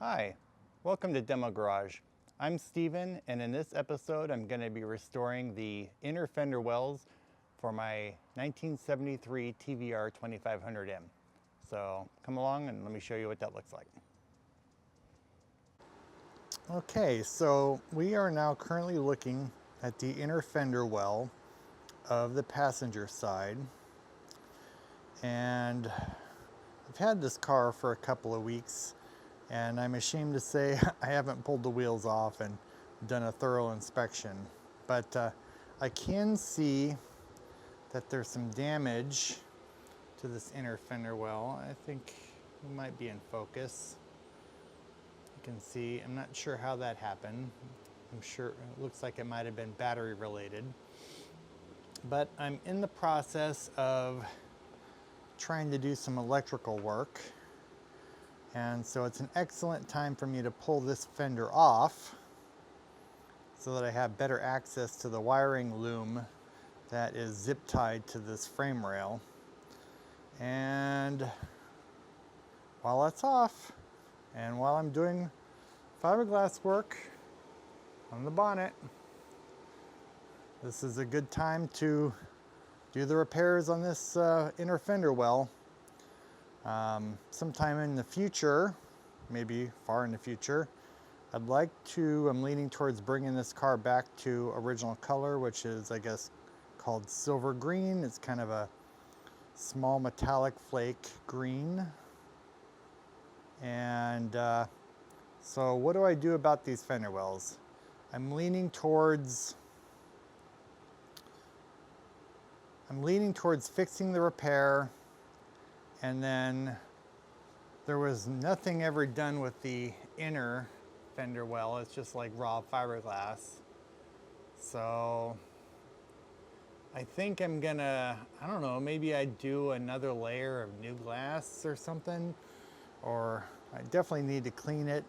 Hi, welcome to Demo Garage. I'm Steven, and in this episode I'm going to be restoring the inner fender wells for my 1973 TVR 2500M. So come along and let me show you what that looks like. Okay, so we are now currently looking at the inner fender well of the passenger side, and I've had this car for a couple of weeks, and I'm ashamed to say I haven't pulled the wheels off and done a thorough inspection, but I can see that there's some damage to this inner fender well. I think it might be in focus. You can see, I'm not sure how that happened. I'm sure it looks like it might have been battery related, but I'm in the process of trying to do some electrical work. And so it's an excellent time for me to pull this fender off so that I have better access to the wiring loom that is zip tied to this frame rail. And while that's off, and while I'm doing fiberglass work on the bonnet, this is a good time to do the repairs on this inner fender well. Sometime in the future, maybe far in the future, I'm leaning towards bringing this car back to original color, which is, I guess, called silver green. It's kind of a small metallic flake green. And so what do I do about these fender wells? I'm leaning towards fixing the repair. And then there was nothing ever done with the inner fender well. It's just like raw fiberglass. So I think I'm gonna, I don't know, maybe I do another layer of new glass or something, or I definitely need to clean it.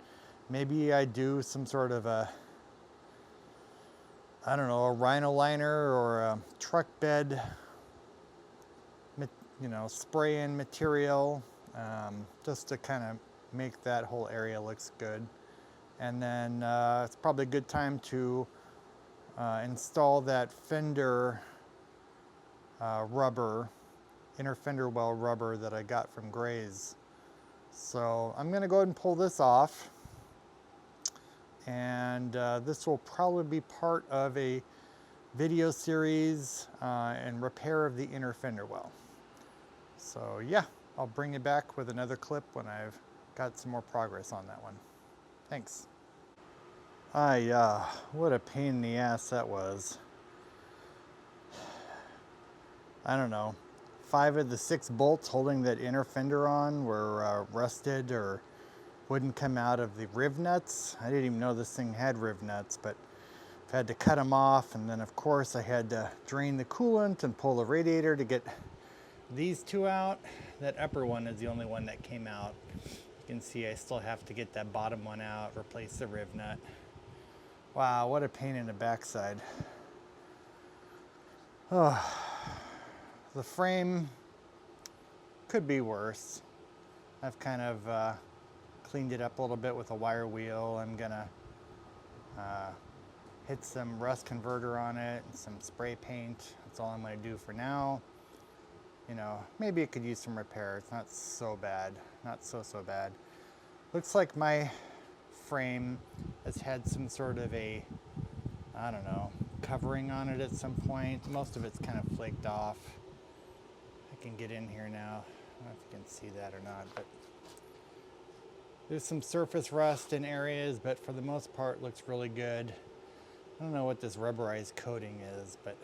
Maybe I do some sort of a, I don't know, a rhino liner or a truck bed, you know, spray in material, just to kind of make that whole area looks good. And then it's probably a good time to install that fender rubber, inner fender well rubber that I got from Gray's. So I'm gonna go ahead and pull this off, and this will probably be part of a video series and repair of the inner fender well. So yeah, I'll bring you back with another clip when I've got some more progress on that one. Thanks. What a pain in the ass that was. I don't know, 5 of the 6 bolts holding that inner fender on were rusted or wouldn't come out of the riv nuts. I didn't even know this thing had riv nuts, but I've had to cut them off, and then of course I had to drain the coolant and pull the radiator to get these 2 out. That upper one is the only one that came out. You can see I still have to get that bottom one out, replace the riv nut. Wow, what a pain in the backside. Oh, the frame could be worse. I've kind of cleaned it up a little bit with a wire wheel. I'm gonna hit some rust converter on it and some spray paint. That's all I'm gonna do for now. You know, maybe it could use some repair. It's not so bad, not so bad. Looks like my frame has had some sort of a, I don't know, covering on it at some point. Most of it's kind of flaked off. I can get in here now. I don't know if you can see that or not, but there's some surface rust in areas, but for the most part looks really good. I don't know what this rubberized coating is, but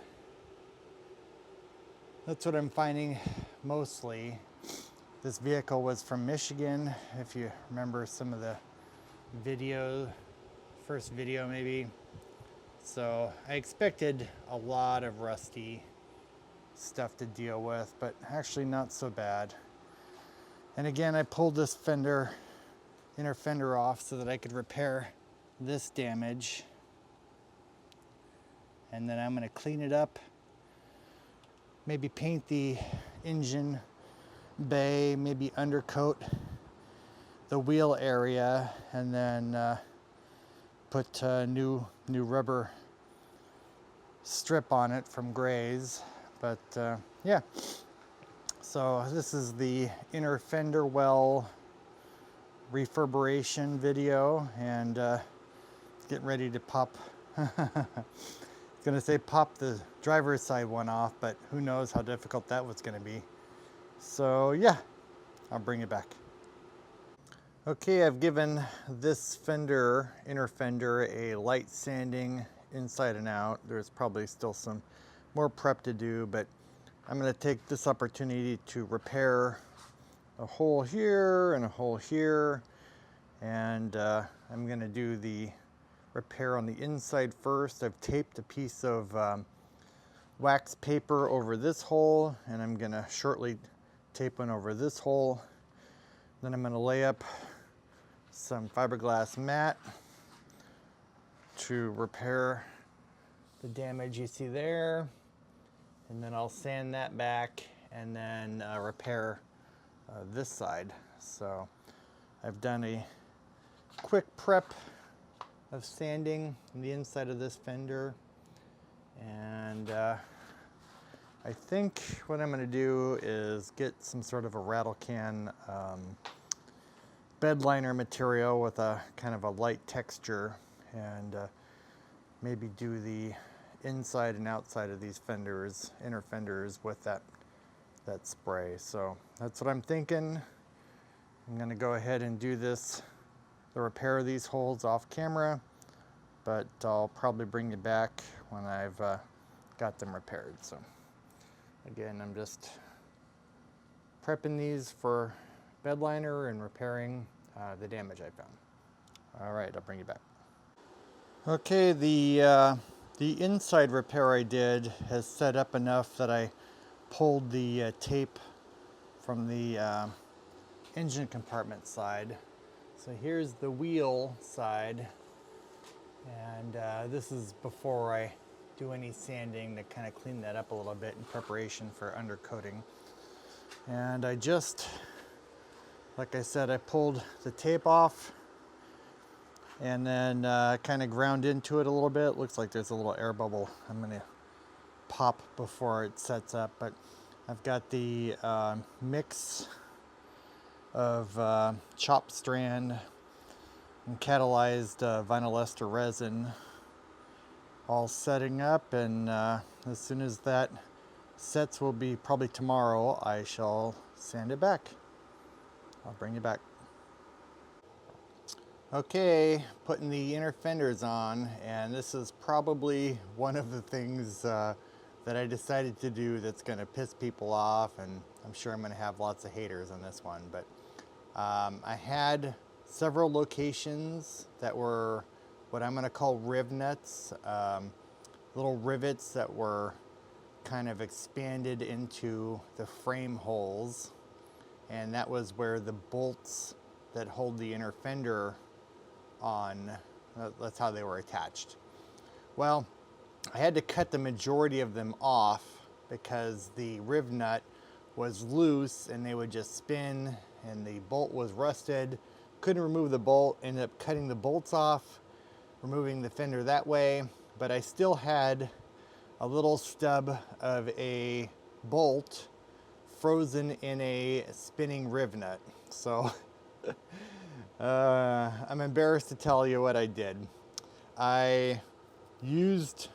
that's what I'm finding mostly. This vehicle was from Michigan, if you remember some of the video, first video maybe. So I expected a lot of rusty stuff to deal with, but actually not so bad. And again, I pulled this inner fender off so that I could repair this damage. And then I'm gonna clean it up, maybe paint the engine bay, maybe undercoat the wheel area, and then put new rubber strip on it from Gray's. But yeah, so this is the inner fender well reverberation video, and getting ready to pop. Gonna say pop the driver's side one off, but who knows how difficult that was gonna be. So yeah, I'll bring it back. Okay, I've given this fender, inner fender, a light sanding inside and out. There's probably still some more prep to do, but I'm gonna take this opportunity to repair a hole here and a hole here, and I'm gonna do the repair on the inside first. I've taped a piece of wax paper over this hole, and I'm gonna shortly tape one over this hole. Then I'm gonna lay up some fiberglass mat to repair the damage you see there, and then I'll sand that back and then repair this side. So I've done a quick prep of sanding the inside of this fender, and I think what I'm going to do is get some sort of a rattle can bed liner material with a kind of a light texture, and maybe do the inside and outside of these fenders, inner fenders, with that spray. So that's what I'm thinking. I'm going to go ahead and do this, the repair of these holes, off camera, but I'll probably bring you back when I've got them repaired. So again, I'm just prepping these for bed liner and repairing the damage I found. All right, I'll bring you back. Okay, the inside repair I did has set up enough that I pulled the tape from the engine compartment side. So here's the wheel side, and this is before I do any sanding to kind of clean that up a little bit in preparation for undercoating. And I just, like I said, I pulled the tape off and then kind of ground into it a little bit. Looks like there's a little air bubble I'm gonna pop before it sets up, but I've got the mix of chopped strand and catalyzed vinyl ester resin all setting up, and as soon as that sets, will be probably tomorrow, I shall sand it back. I'll bring you back. Okay, putting the inner fenders on, and this is probably one of the things that I decided to do that's going to piss people off, and I'm sure I'm going to have lots of haters on this one, but I had several locations that were what I'm going to call riv nuts, little rivets that were kind of expanded into the frame holes, and that was where the bolts that hold the inner fender on, that's how they were attached. Well, I had to cut the majority of them off because the riv nut was loose and they would just spin, and the bolt was rusted. Couldn't remove the bolt, ended up cutting the bolts off, removing the fender that way, but I still had a little stub of a bolt frozen in a spinning riv nut. So I'm embarrassed to tell you what I did. I used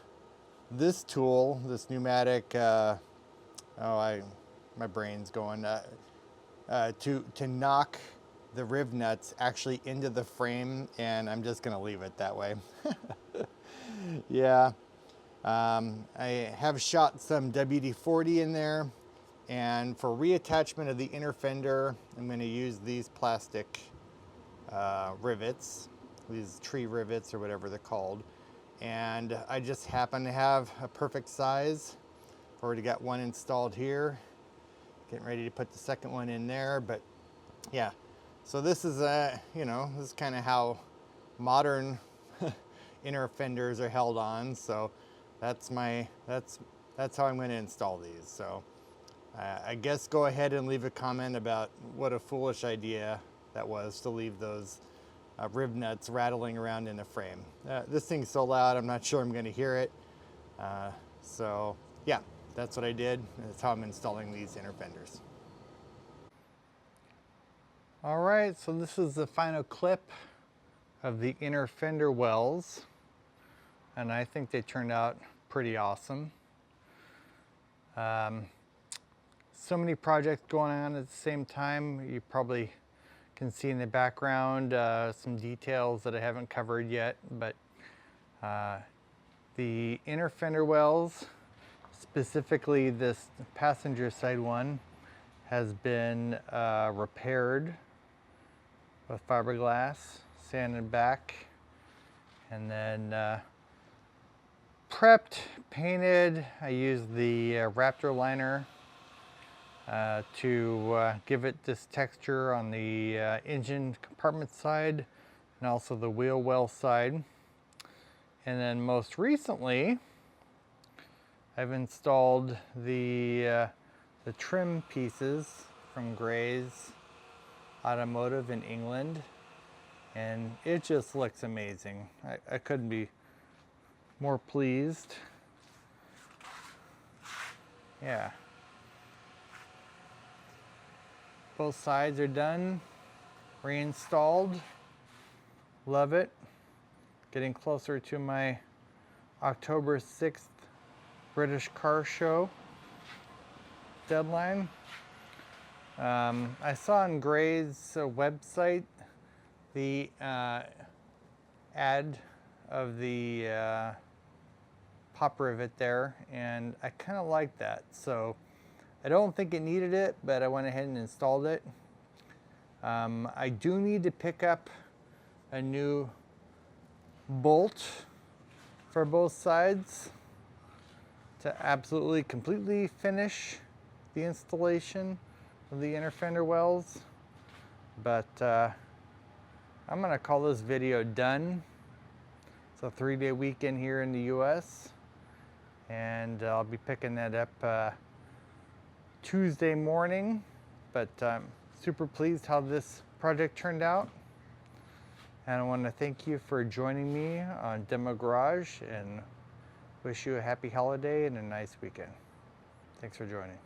this tool, this pneumatic, my brain's going, to knock the riv nuts actually into the frame, and I'm just gonna leave it that way. Yeah, I have shot some WD-40 in there, and for reattachment of the inner fender, I'm gonna use these plastic rivets, these tree rivets or whatever they're called, and I just happen to have a perfect size. I've already got one installed here, getting ready to put the second one in there. But yeah, so this is this is kind of how modern inner fenders are held on. So that's how I'm going to install these. So I guess go ahead and leave a comment about what a foolish idea that was to leave those rib nuts rattling around in the frame. This thing's so loud, I'm not sure I'm gonna hear it. So yeah, that's what I did. That's how I'm installing these inner fenders. All right, so this is the final clip of the inner fender wells, and I think they turned out pretty awesome. So many projects going on at the same time. You probably can see in the background some details that I haven't covered yet, but the inner fender wells, specifically this passenger side one, has been repaired with fiberglass, sanded back, and then prepped, painted. I used the Raptor liner to give it this texture on the engine compartment side and also the wheel well side. And then most recently, I've installed the trim pieces from Gray's Automotive in England, and it just looks amazing. I couldn't be more pleased. Yeah. Both sides are done, reinstalled. Love it. Getting closer to my October 6th British Car Show deadline. I saw on Gray's website the ad of the pop rivet there, and I kind of like that. So I don't think it needed it, but I went ahead and installed it. I do need to pick up a new bolt for both sides to absolutely completely finish the installation of the inner fender wells, but I'm gonna call this video done. It's a 3-day weekend here in the US, and I'll be picking that up Tuesday morning, but I'm super pleased how this project turned out. And I want to thank you for joining me on Demo Garage, and wish you a happy holiday and a nice weekend. Thanks for joining.